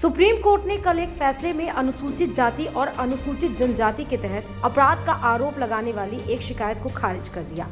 Supreme court ने कल एक फैसले में अनुसूचित जाति और अनुसूचित जनजाति के तहत अपराध का आरोप लगाने वाली एक शिकायत को खारिज कर दिया।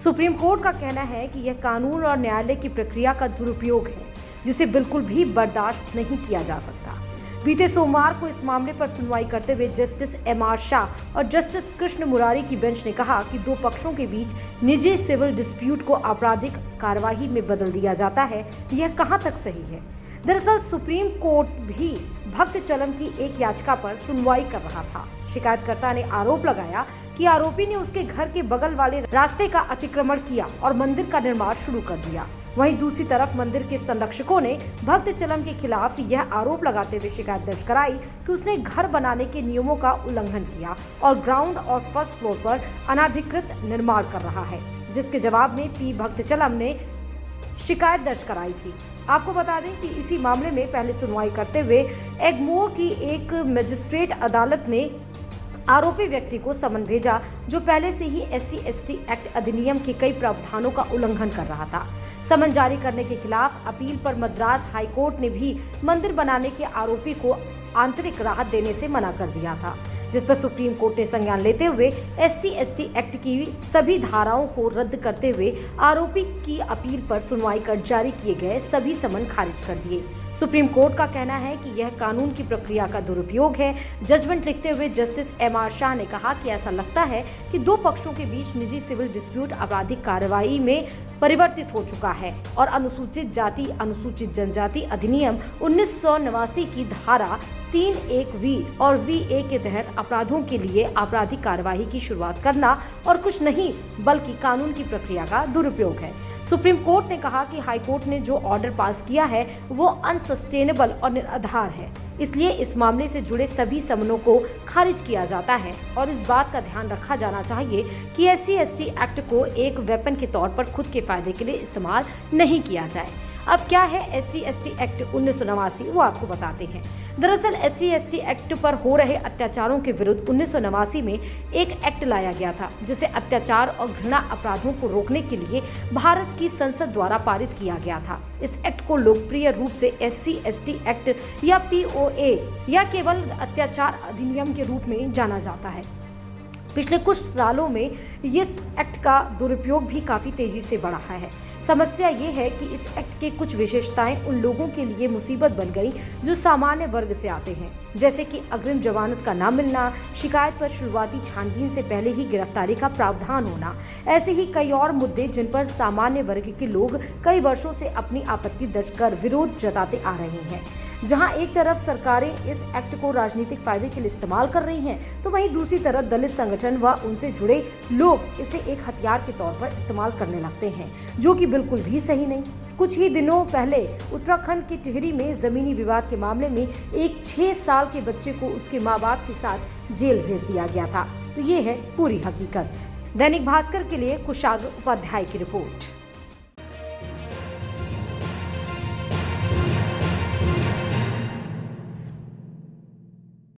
सुप्रीम कोर्ट का कहना है कि यह कानून और न्यायालय की प्रक्रिया का दुरुपयोग है, जिसे बिल्कुल भी बर्दाश्त नहीं किया जा सकता। बीते सोमवार को इस मामले पर सुनवाई करते हुए जस्टिस एम.आर. शाह और जस्टिस कृष्ण मुरारी की बेंच ने कहा कि दो पक्षों के बीच निजी सिविल डिस्प्यूट को आपराधिक कार्यवाही में बदल दिया जाता है, यह कहां तक सही है। दरअसल सुप्रीम कोर्ट भी भक्त चलम की एक याचिका पर सुनवाई कर रहा था। शिकायतकर्ता ने आरोप लगाया कि आरोपी ने उसके घर के बगल वाले रास्ते का अतिक्रमण किया और मंदिर का निर्माण शुरू कर दिया। वहीं दूसरी तरफ मंदिर के संरक्षकों ने भक्त चलम के खिलाफ यह आरोप लगाते हुए शिकायत दर्ज कराई कि उसने घर बनाने के नियमों का उल्लंघन किया और ग्राउंड और फर्स्ट फ्लोर पर अनाधिकृत निर्माण कर रहा है, जिसके जवाब में पी भक्त चलम ने शिकायत दर्ज कराई थी। आपको बता दें कि इसी मामले में पहले सुनवाई करते हुए एग्मोर की एक मजिस्ट्रेट अदालत ने आरोपी व्यक्ति को समन भेजा, जो पहले से ही SC/ST एक्ट अधिनियम के कई प्रावधानों का उल्लंघन कर रहा था। समन जारी करने के खिलाफ अपील पर मद्रास हाई कोर्ट ने भी मंदिर बनाने के आरोपी को आंतरिक राहत देने से मना कर दिया था, जिस पर सुप्रीम कोर्ट ने संज्ञान लेते हुए SC/ST एक्ट की सभी धाराओं को रद्द करते हुए आरोपी की अपील पर सुनवाई कर जारी किए गए सभी समन खारिज कर दिए। सुप्रीम कोर्ट का कहना है कि यह कानून की प्रक्रिया का दुरुपयोग है। जजमेंट लिखते हुए जस्टिस एम.आर. शाह ने कहा कि ऐसा लगता है कि दो पक्षों के बीच निजी सिविल डिस्प्यूट आपराधिक कार्रवाई में परिवर्तित हो चुका है और अनुसूचित जाति अनुसूचित जनजाति अधिनियम 1989 की धारा 3(1)V और V(A) के तहत अपराधों के लिए आपराधिक कार्यवाही की शुरुआत करना और कुछ नहीं बल्कि कानून की प्रक्रिया का दुरुपयोग है। सुप्रीम कोर्ट ने कहा कि हाई कोर्ट ने जो ऑर्डर पास किया है वो अनसस्टेनेबल और निराधार है, इसलिए इस मामले से जुड़े सभी समनों को खारिज किया जाता है और इस बात का ध्यान रखा जाना चाहिए कि SC/ST एक्ट को एक वेपन के तौर पर खुद के फायदे के लिए इस्तेमाल नहीं किया जाए। अब क्या है SC/ST एक्ट 1989, वो आपको बताते हैं। दरअसल SC/ST एक्ट पर हो रहे अत्याचारों के विरुद्ध 1989 में एक एक्ट लाया गया था, जिसे अत्याचार और घृणा अपराधों को रोकने के लिए भारत की संसद द्वारा पारित किया गया था। इस एक्ट को लोकप्रिय रूप से SC/ST एक्ट या POA या केवल अत्याचार अधिनियम के रूप में जाना जाता है। पिछले कुछ सालों में इस एक्ट का दुरुपयोग भी काफी तेजी से बढ़ा है। समस्या ये है कि इस एक्ट के कुछ विशेषताएं उन लोगों के लिए मुसीबत बन गई जो सामान्य वर्ग से आते हैं, जैसे कि अग्रिम जमानत का न मिलना, शिकायत पर शुरुआती छानबीन से पहले ही गिरफ्तारी का प्रावधान होना, ऐसे ही कई और मुद्दे जिन पर सामान्य वर्ग के लोग कई वर्षों से अपनी आपत्ति दर्ज कर विरोध जताते आ रहे हैं। जहां एक तरफ सरकारें इस एक्ट को राजनीतिक फायदे के लिए इस्तेमाल कर रही हैं, तो वहीं दूसरी तरफ दलित संगठन व उनसे जुड़े लोग इसे एक हथियार के तौर पर इस्तेमाल करने लगते हैं, जो कि बिल्कुल भी सही नहीं। कुछ ही दिनों पहले उत्तराखंड के टिहरी में जमीनी विवाद के मामले में एक 6 साल के बच्चे को उसके माँ बाप के साथ जेल भेज दिया गया था। तो ये है पूरी हकीकत। दैनिक भास्कर के लिए कुशाग्र उपाध्याय की रिपोर्ट।